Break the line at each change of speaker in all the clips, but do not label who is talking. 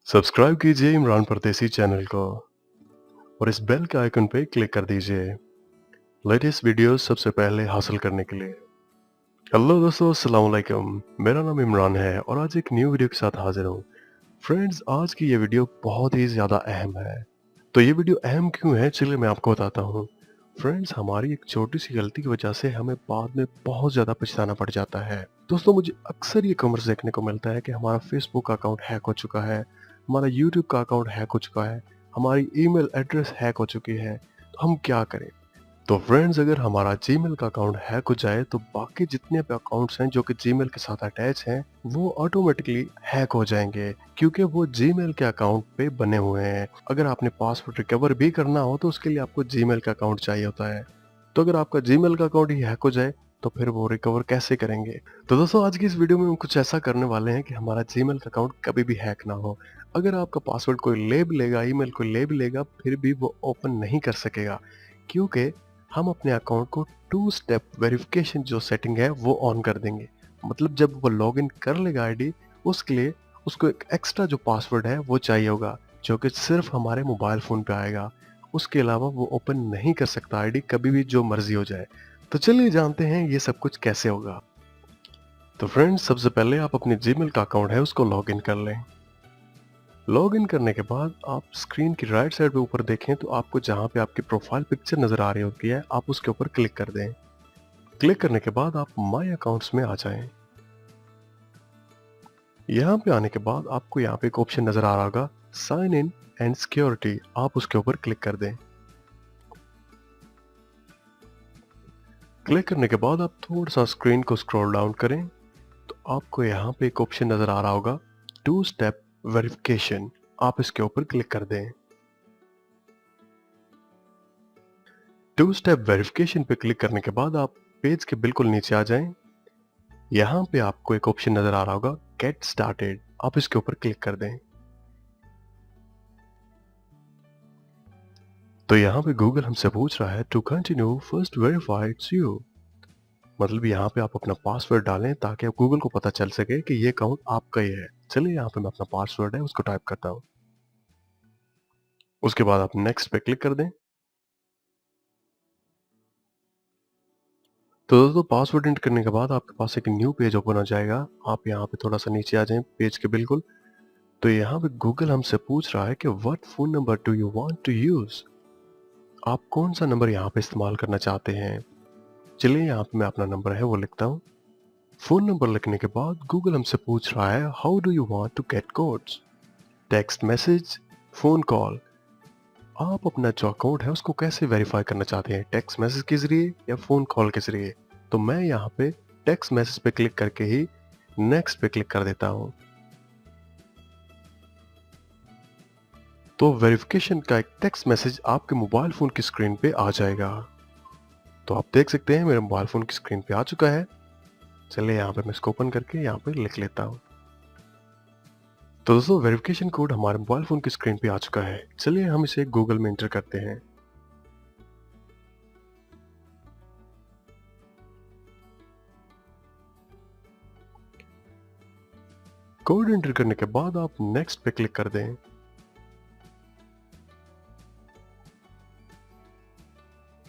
Subscribe कीजिए इमरान परदेसी channel को और इस बेल के आइकन पे क्लिक कर दीजिए लेटेस्ट वीडियोस सबसे पहले हासिल करने के लिए। हेलो दोस्तों, अस्सलाम वालेकुम। मेरा नाम इमरान है और आज एक न्यू वीडियो के साथ हाजिर हूँ। फ्रेंड्स, आज की ये वीडियो बहुत ही ज़्यादा अहम है। तो ये वीडियो अहम क्यों है, चलिए मैं आपको बताता हूँ। फ्रेंड्स, हमारी एक छोटी सी गलती की वजह से हमें बाद में बहुत ज़्यादा पछताना पड़ जाता है। दोस्तों, मुझे अक्सर ये कमेंट्स देखने को मिलता है कि हमारा फेसबुक अकाउंट हैक हो चुका है, हमारा यूट्यूब का अकाउंट हैक हो चुका है, हमारी ईमेल एड्रेस हैक हो चुकी है, तो हम क्या करें? तो फ्रेंड्स, अगर हमारा जीमेल का अकाउंट हैक हो जाए तो बाकी जितने भी अकाउंट्स हैं जो कि जीमेल के साथ अटैच हैं वो ऑटोमेटिकली हैक हो जाएंगे, क्योंकि वो जीमेल के अकाउंट पे बने हुए हैं। अगर आपने पासवर्ड रिकवर भी करना हो तो उसके लिए आपको जीमेल का अकाउंट चाहिए होता है। तो अगर आपका जीमेल का अकाउंट ही हैक हो जाए तो फिर वो रिकवर कैसे करेंगे? तो दोस्तों, आज की इस वीडियो में हम कुछ ऐसा करने वाले हैं कि हमारा जीमेल का अकाउंट कभी भी हैक ना हो। अगर आपका पासवर्ड कोई ले भी लेगा, ईमेल कोई ले भी लेगा, फिर भी वो ओपन नहीं कर सकेगा, क्योंकि हम अपने अकाउंट को टू स्टेप वेरिफिकेशन जो सेटिंग है वो ऑन कर देंगे। मतलब जब वो लॉगिन कर लेगा आईडी, उसके लिए उसको एक एक्स्ट्रा जो पासवर्ड है वो चाहिए होगा, जो कि सिर्फ हमारे मोबाइल फ़ोन पे आएगा। उसके अलावा वो ओपन नहीं कर सकता आईडी, कभी भी जो मर्ज़ी हो जाए। तो चलिए जानते हैं ये सब कुछ कैसे होगा। तो फ्रेंड्स, सबसे पहले आप अपने जीमेल का अकाउंट है उसको लॉगिन कर लें। लॉगिन करने के बाद आप स्क्रीन की राइट साइड पे ऊपर देखें तो आपको जहाँ पे आपकी प्रोफाइल पिक्चर नज़र आ रही होती है, आप उसके ऊपर क्लिक कर दें। क्लिक करने के बाद आप माय अकाउंट्स में आ जाएं। यहाँ पे आने के बाद आपको यहाँ पे एक ऑप्शन नजर आ रहा होगा, साइन इन एंड सिक्योरिटी, आप उसके ऊपर क्लिक कर दें। क्लिक करने के बाद आप थोड़ा सा स्क्रीन को स्क्रॉल डाउन करें तो आपको यहाँ पे एक ऑप्शन नजर आ रहा होगा, टू स्टेप वेरिफिकेशन, आप इसके ऊपर क्लिक कर दें। टू स्टेप वेरिफिकेशन पे क्लिक करने के बाद आप पेज के बिल्कुल नीचे आ जाएं। यहाँ पे आपको एक ऑप्शन नजर आ रहा होगा, गेट स्टार्टेड, आप इसके ऊपर क्लिक कर दें। तो यहाँ पे गूगल हमसे पूछ रहा है, to continue first verify it's you. मतलब यहाँ पे आप अपना पासवर्ड डालें ताकि गूगल को पता चल सके कि ये अकाउंट आपका ही है। चलिए यहाँ पे मैं अपना पासवर्ड है उसको टाइप करता हूँ। उसके बाद आप नेक्स्ट पे क्लिक कर दें। तो दोस्तों, पासवर्ड एंटर करने के बाद आपके पास एक न्यू पेज ओपन हो जाएगा। आप यहाँ पे थोड़ा सा नीचे आ जाएं पेज के बिल्कुल। तो यहाँ पे गूगल हमसे पूछ रहा है कि what phone number do you want to use, आप कौन सा नंबर यहाँ पे इस्तेमाल करना चाहते हैं। चलिए यहाँ पे मैं अपना नंबर है वो लिखता हूँ। फोन नंबर लिखने के बाद गूगल हमसे पूछ रहा है, how do you want to get codes, text message, phone call, आप अपना जो अकाउंट है उसको कैसे वेरीफाई करना चाहते हैं, टेक्स्ट मैसेज के जरिए या फोन कॉल के जरिए। तो मैं यहाँ पे टेक्स्ट मैसेज पे क्लिक करके ही नेक्स्ट पे क्लिक कर देता हूँ। तो वेरिफिकेशन का एक टेक्स्ट मैसेज आपके मोबाइल फोन की स्क्रीन पे आ जाएगा। तो आप देख सकते हैं मेरे मोबाइल फोन की स्क्रीन पे आ चुका है। चलिए यहाँ पे मैं इसको ओपन करके यहाँ पे लिख लेता हूँ। तो दोस्तों, वेरिफिकेशन कोड हमारे मोबाइल फोन की स्क्रीन पे आ चुका है। चलिए हम इसे गूगल में एंटर करते हैं। कोड एंटर करने के बाद आप नेक्स्ट पे क्लिक कर दें।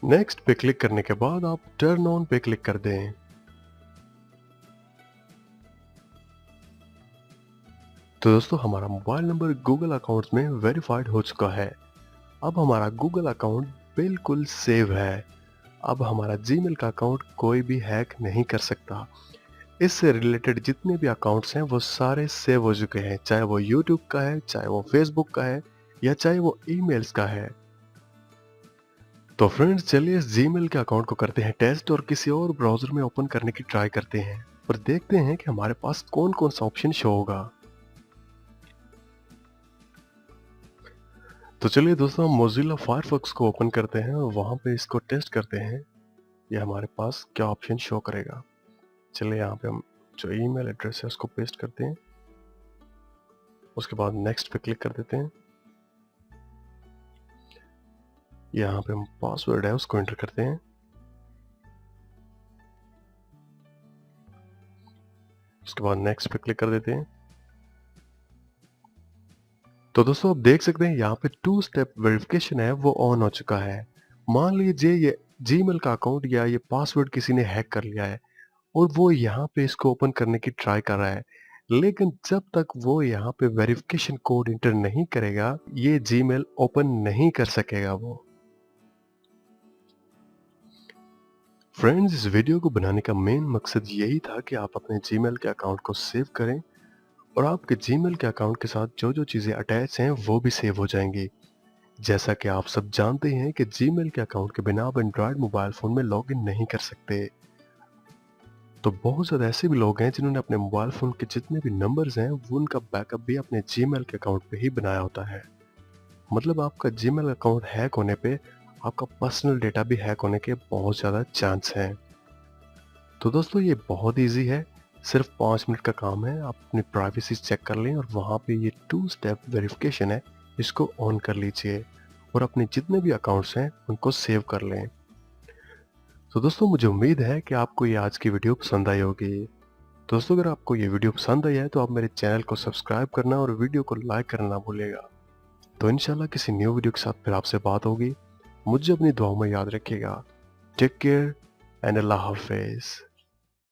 नेक्स्ट पे क्लिक करने के बाद आप टर्न ऑन पे क्लिक कर दें। तो दोस्तों, हमारा मोबाइल नंबर गूगल अकाउंट्स में वेरीफाइड हो चुका है। अब हमारा गूगल अकाउंट बिल्कुल सेव है। अब हमारा जीमेल का अकाउंट कोई भी हैक नहीं कर सकता। इससे रिलेटेड जितने भी अकाउंट्स हैं वो सारे सेव हो चुके हैं, चाहे वो यूट्यूब का है, चाहे वो फेसबुक का है, या चाहे वो ईमेल्स का है। तो फ्रेंड्स, चलिए इस जीमेल के अकाउंट को करते हैं टेस्ट और किसी और ब्राउजर में ओपन करने की ट्राई करते हैं और देखते हैं कि हमारे पास कौन कौन सा ऑप्शन शो होगा। तो चलिए दोस्तों, हम मोजिला फायरफॉक्स को ओपन करते हैं और वहां पे इसको टेस्ट करते हैं ये हमारे पास क्या ऑप्शन शो करेगा। चलिए यहाँ पे हम जो ईमेल एड्रेस है उसको पेस्ट करते हैं। उसके बाद नेक्स्ट पे क्लिक कर देते हैं। यहाँ पे हम पासवर्ड है उसको एंटर करते हैं। उसके बाद नेक्स्ट पे क्लिक कर देते हैं। तो दोस्तों आप देख सकते हैं यहाँ पे 2 स्टेप वेरिफिकेशन है वो ऑन हो चुका है। मान लीजिए ये जीमेल का अकाउंट या ये पासवर्ड किसी ने हैक कर लिया है और वो यहाँ पे इसको ओपन करने की ट्राई कर रहा है। लेकिन जब तक वो यहाँ पे वेरिफिकेशन कोड इंटर नहीं करेगा, ये जीमेल ओपन नहीं कर सकेगा वो। फ्रेंड्स, इस वीडियो को बनाने का मेन मकसद यही था कि आप अपने जीमेल के अकाउंट को सेव करें और आपके जीमेल के अकाउंट के साथ जो-जो चीज़ें अटैच हैं वो भी सेव हो जाएंगी। जैसा कि आप सब जानते हैं कि जीमेल के अकाउंट के बिना आप एंड्रॉयड मोबाइल फ़ोन में लॉगिन नहीं कर सकते। तो बहुत ज़्यादा ऐसे भी लोग हैं जिन्होंने अपने मोबाइल फ़ोन के जितने भी नंबर्स हैं वो उनका बैकअप भी अपने जीमेल के अकाउंट पे ही बनाया होता है। मतलब आपका जीमेल अकाउंट हैक होने पे आपका पर्सनल डेटा भी हैक होने के बहुत ज़्यादा चांस हैं। तो दोस्तों ये बहुत ईजी है, सिर्फ 5 मिनट का काम है। आप अपनी प्राइवेसी चेक कर लें और वहाँ पे ये 2 स्टेप वेरिफिकेशन है, इसको ऑन कर लीजिए और अपने जितने भी अकाउंट्स हैं उनको सेव कर लें। तो दोस्तों मुझे उम्मीद है कि आपको ये आज की वीडियो पसंद आई होगी। दोस्तों अगर आपको ये वीडियो पसंद आई है तो आप मेरे चैनल को सब्सक्राइब करना और वीडियो को लाइक करना ना भूलिएगा। तो इंशाल्लाह किसी न्यू वीडियो के साथ फिर आपसे बात होगी। मुझे अपनी दुआओं में याद रखिएगा। टेक केयर एंड अल्लाह हाफिज़।